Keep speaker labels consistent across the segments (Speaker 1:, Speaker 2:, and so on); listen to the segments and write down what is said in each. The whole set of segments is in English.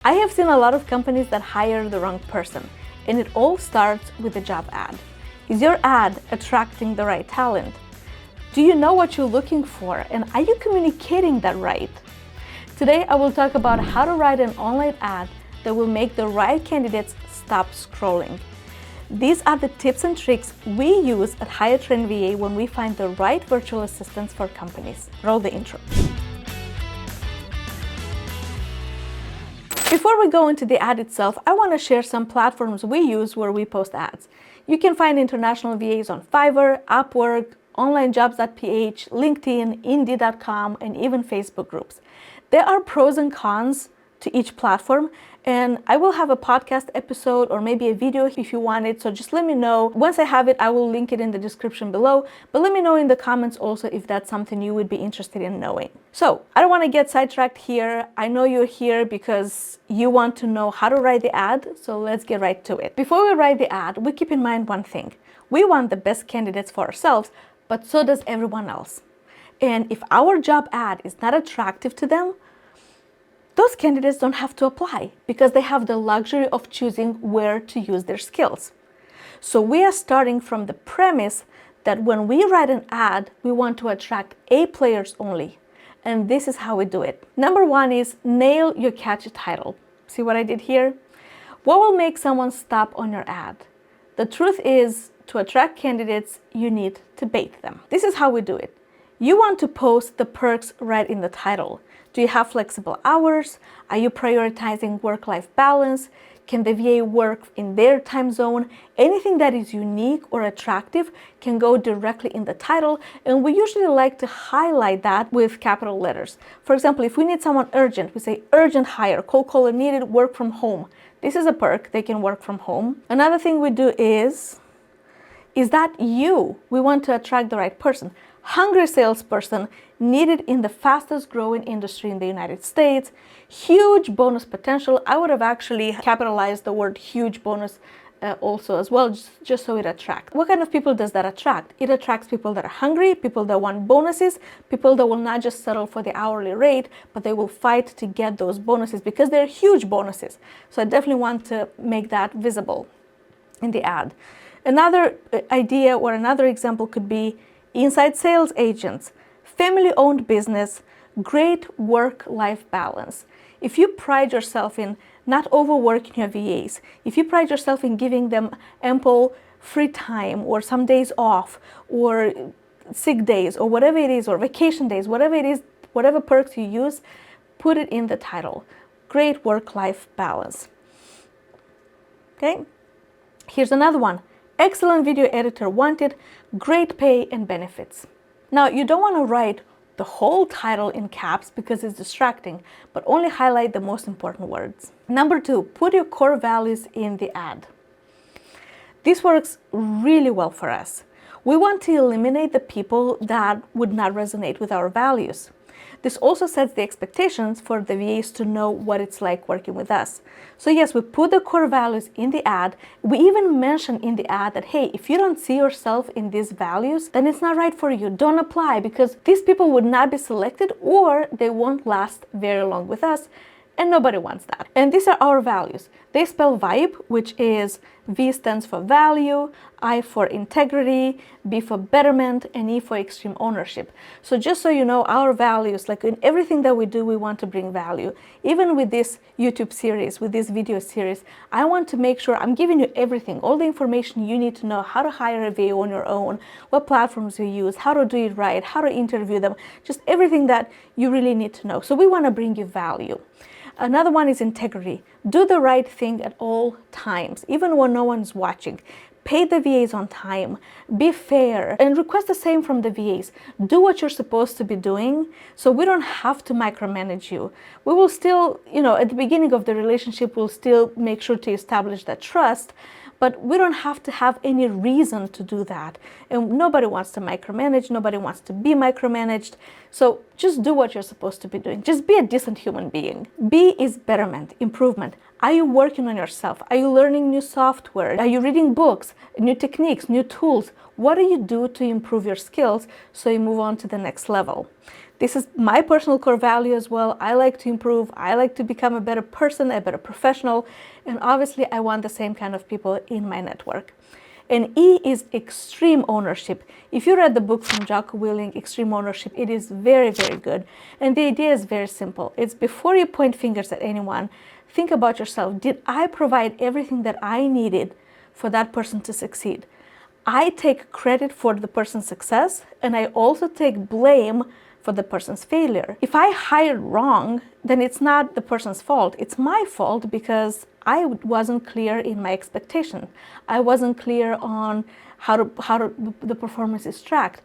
Speaker 1: I have seen a lot of companies that hire the wrong person, and it all starts with a job ad. Is your ad attracting the right talent? Do you know what you're looking for, and are you communicating that right? Today I will talk about how to write an online ad that will make the right candidates stop scrolling. These are the tips and tricks we use at Hire Train VA when we find the right virtual assistants for companies. Roll the intro. Before we go into the ad itself, I want to share some platforms we use where we post ads. You can find international VAs on Fiverr, Upwork, onlinejobs.ph, LinkedIn, Indeed.com, and even Facebook groups. There are pros and cons to each platform, and I will have a podcast episode or maybe a video if you want it, so just let me know. Once I have it, I will link it in the description below, but let me know in the comments also if that's something you would be interested in knowing. So, I don't want to get sidetracked here. I know you're here because you want to know how to write the ad, so let's get right to it. Before we write the ad, we keep in mind one thing. We want the best candidates for ourselves, but so does everyone else. And if our job ad is not attractive to them, those candidates don't have to apply because they have the luxury of choosing where to use their skills. So we are starting from the premise that when we write an ad, we want to attract A players only. And this is how we do it. Number one is nail your catchy title. See what I did here? What will make someone stop on your ad? The truth is, to attract candidates, you need to bait them. This is how we do it. You want to post the perks right in the title. Do you have flexible hours? Are you prioritizing work-life balance? Can the VA work in their time zone? Anything that is unique or attractive can go directly in the title, and we usually like to highlight that with capital letters. For example, if we need someone urgent, we say urgent hire, cold caller needed, work from home. This is a perk, they can work from home. Another thing we do is that we want to attract the right person. Hungry salesperson needed in the fastest growing industry in the United States. Huge bonus potential. I would have actually capitalized the word huge bonus also as well, just so it attracts. What kind of people does that attract? It attracts people that are hungry, people that want bonuses, people that will not just settle for the hourly rate, but they will fight to get those bonuses because they're huge bonuses. So I definitely want to make that visible in the ad. Another idea or another example could be inside sales agents, family-owned business, great work-life balance. If you pride yourself in not overworking your VAs, if you pride yourself in giving them ample free time or some days off or sick days or whatever it is, or vacation days, whatever it is, whatever perks you use, put it in the title. Great work-life balance. Okay? Here's another one. Excellent video editor wanted, great pay and benefits. Now, you don't want to write the whole title in caps because it's distracting, but only highlight the most important words. Number two, put your core values in the ad. This works really well for us. We want to eliminate the people that would not resonate with our values. This also sets the expectations for the VAs to know what it's like working with us. So yes, we put the core values in the ad. We even mention in the ad that, hey, if you don't see yourself in these values, then it's not right for you. Don't apply because these people would not be selected or they won't last very long with us. And nobody wants that. And these are our values. They spell VIBE, which is V stands for value, I for integrity, B for betterment, and E for extreme ownership. So just so you know, our values, like in everything that we do, we want to bring value. Even with this YouTube series, with this video series, I want to make sure I'm giving you everything, all the information you need to know, how to hire a VA on your own, what platforms you use, how to do it right, how to interview them, just everything that you really need to know. So we want to bring you value. Another one is integrity. Do the right thing at all times, even when no one's watching. Pay the VAs on time, be fair, and request the same from the VAs. Do what you're supposed to be doing so we don't have to micromanage you. We will still, at the beginning of the relationship, we'll still make sure to establish that trust, but we don't have to have any reason to do that. And nobody wants to micromanage, nobody wants to be micromanaged. So just do what you're supposed to be doing. Just be a decent human being. B is betterment, improvement. Are you working on yourself? Are you learning new software? Are you reading books, new techniques, new tools? What do you do to improve your skills so you move on to the next level? This is my personal core value as well. I like to improve. I like to become a better person, a better professional. And obviously, I want the same kind of people in my network. And E is extreme ownership. If you read the book from Jocko Willink, Extreme Ownership, it is very, very good. And the idea is very simple. It's before you point fingers at anyone, think about yourself. Did I provide everything that I needed for that person to succeed? I take credit for the person's success, and I also take blame for the person's failure. If I hired wrong, then it's not the person's fault. It's my fault because I wasn't clear in my expectation. I wasn't clear on how the performance is tracked.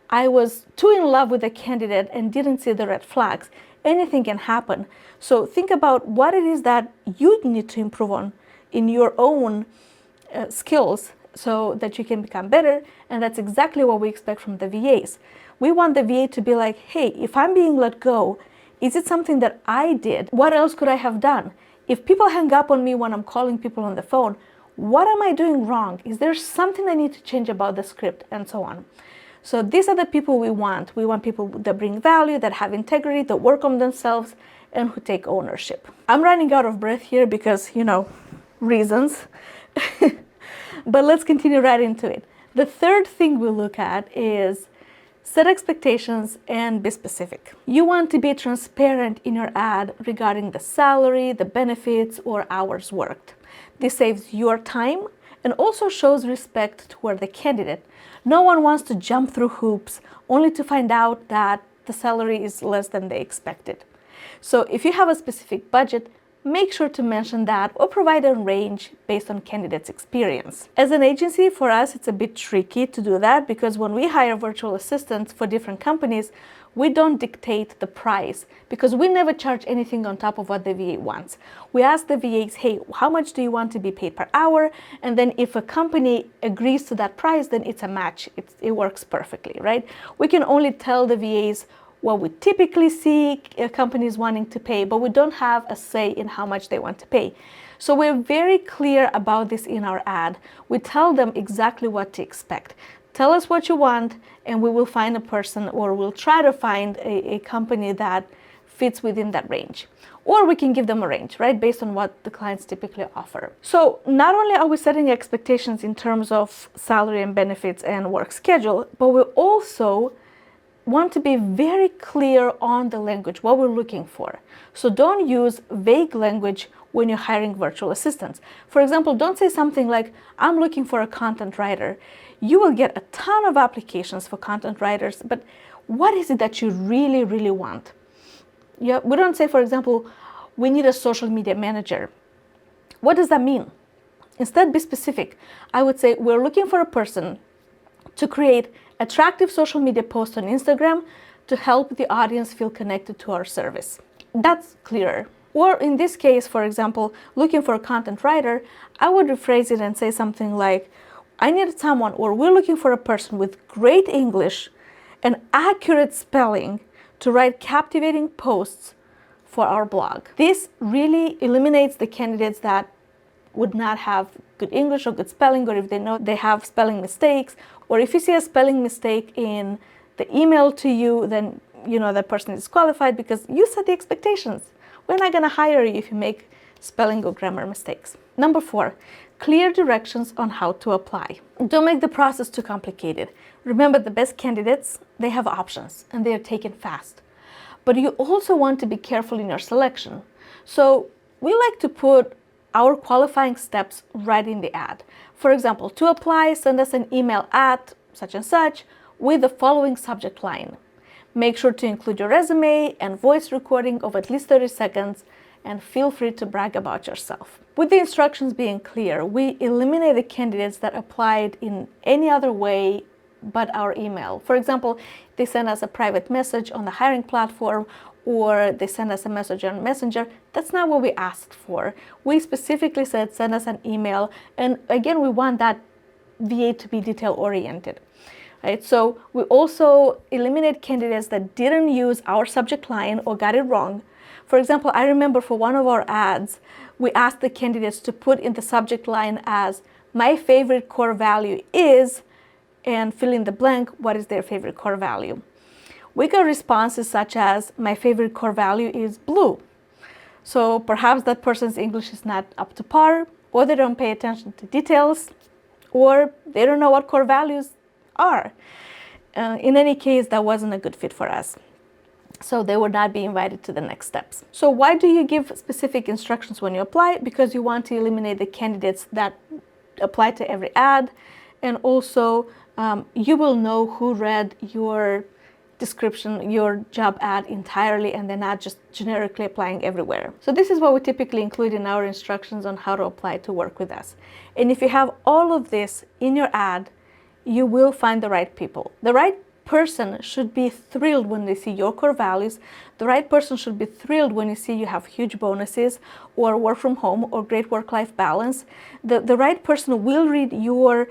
Speaker 1: I was too in love with the candidate and didn't see the red flags. Anything can happen. So think about what it is that you need to improve on in your own skills so that you can become better. And that's exactly what we expect from the VAs. We want the VA to be like, hey, if I'm being let go, is it something that I did? What else could I have done? If people hang up on me when I'm calling people on the phone, what am I doing wrong? Is there something I need to change about the script, and so on? So these are the people we want. We want people that bring value, that have integrity, that work on themselves, and who take ownership. I'm running out of breath here because, reasons. But let's continue right into it. The third thing we look at is set expectations and be specific. You want to be transparent in your ad regarding the salary, the benefits, or hours worked. This saves your time and also shows respect toward the candidate. No one wants to jump through hoops only to find out that the salary is less than they expected. So if you have a specific budget, make sure to mention that or provide a range based on candidates' experience. As an agency, for us, it's a bit tricky to do that because when we hire virtual assistants for different companies, we don't dictate the price because we never charge anything on top of what the VA wants. We ask the VAs, hey, how much do you want to be paid per hour? And then if a company agrees to that price, then it's a match. It works perfectly, right? We can only tell the VAs what we typically see companies wanting to pay, but we don't have a say in how much they want to pay. So we're very clear about this in our ad. We tell them exactly what to expect. Tell us what you want, and we will find a person, or we'll try to find a company that fits within that range. Or we can give them a range, right, based on what the clients typically offer. So not only are we setting expectations in terms of salary and benefits and work schedule, but we also want to be very clear on the language, what we're looking for. So don't use vague language when you're hiring virtual assistants. For example, don't say something like, I'm looking for a content writer. You will get a ton of applications for content writers, but what is it that you really, really want? Yeah, we don't say, for example, we need a social media manager. What does that mean? Instead, be specific. I would say we're looking for a person to create attractive social media posts on Instagram to help the audience feel connected to our service. That's clearer. Or in this case, for example, looking for a content writer, I would rephrase it and say something like, I need someone, or we're looking for a person with great English and accurate spelling to write captivating posts for our blog. This really eliminates the candidates that would not have good English or good spelling, or if they know they have spelling mistakes, or if you see a spelling mistake in the email to you, then you know that person is disqualified because you set the expectations. We're not going to hire you if you make spelling or grammar mistakes. Number 4, clear directions on how to apply. Don't make the process too complicated. Remember, the best candidates, they have options and they are taken fast. But you also want to be careful in your selection. So we like to put our qualifying steps right in the ad. For example, to apply, send us an email at such and such with the following subject line. Make sure to include your resume and voice recording of at least 30 seconds, and feel free to brag about yourself. With the instructions being clear, we eliminate the candidates that applied in any other way but our email. For example, they send us a private message on the hiring platform, or they send us a message on Messenger. That's not what we asked for. We specifically said send us an email, and again, we want that VA to be detail-oriented. Right? So we also eliminate candidates that didn't use our subject line or got it wrong. For example, I remember for one of our ads, we asked the candidates to put in the subject line as, my favorite core value is, and fill in the blank, what is their favorite core value. We got responses such as, my favorite core value is blue. So perhaps that person's English is not up to par, or they don't pay attention to details, or they don't know what core values are. In any case, that wasn't a good fit for us. So they would not be invited to the next steps. So why do you give specific instructions when you apply? Because you want to eliminate the candidates that apply to every ad, and also you will know who read your description, your job ad entirely, and they're not just generically applying everywhere. So this is what we typically include in our instructions on how to apply to work with us. And if you have all of this in your ad, you will find the right people. The right person should be thrilled when they see your core values. The right person should be thrilled when you see you have huge bonuses or work from home or great work-life balance. The right person will read your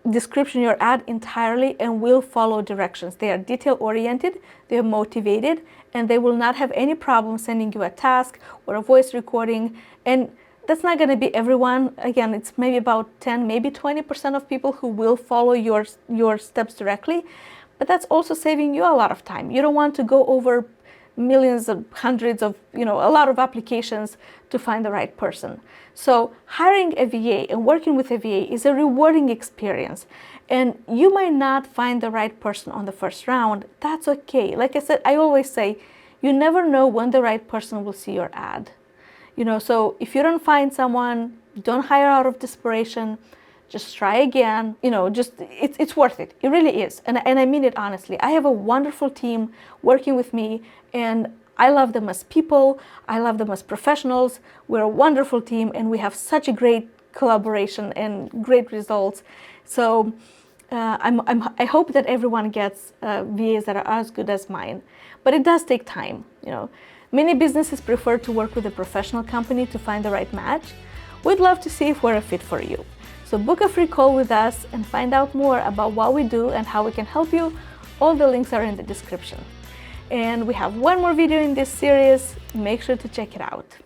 Speaker 1: description, your ad entirely, and will follow directions. They are detail-oriented, they are motivated, and they will not have any problem sending you a task or a voice recording. And that's not going to be everyone. Again, it's maybe about 10, maybe 20% of people who will follow your steps directly. But that's also saving you a lot of time. You don't want to go over millions of hundreds of, a lot of applications to find the right person. So hiring a VA and working with a VA is a rewarding experience. And you might not find the right person on the first round. That's okay. Like I said, I always say, you never know when the right person will see your ad. So if you don't find someone, don't hire out of desperation. Just try again. It's worth it. It really is. And I mean it honestly. I have a wonderful team working with me, and I love them as people. I love them as professionals. We're a wonderful team, and we have such a great collaboration and great results. So I hope that everyone gets VAs that are as good as mine. But it does take time. Many businesses prefer to work with a professional company to find the right match. We'd love to see if we're a fit for you. So book a free call with us and find out more about what we do and how we can help you. All the links are in the description. And we have one more video in this series. Make sure to check it out.